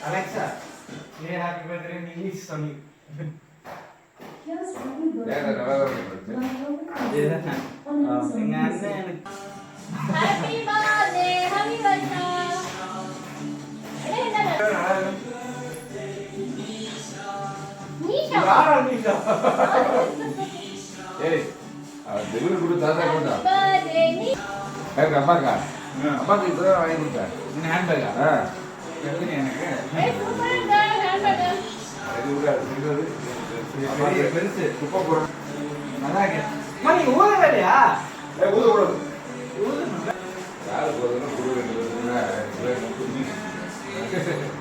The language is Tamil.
Alexa, ये हैप्पी बर्थडे नीली Sunny Happy birthday, happy birthday. Nisha. यार निशा ए देवर गुरु दादा को दा Birthday, Nisha. है अम्मा का इतना वांगी கொடுத்தா இந்த ஹேண்ட்பேக் எதுக்கு எனக்கு Hey, super handbag. இது உள்ள இருக்குது பெரிய பெருசு குப்பை போற நல்லா இருக்கு அம்மா நீ ஊத வேலையா ஊத கூடாது ஊத யாரு போறதுன்னா குரு ரெண்டு பேருக்கு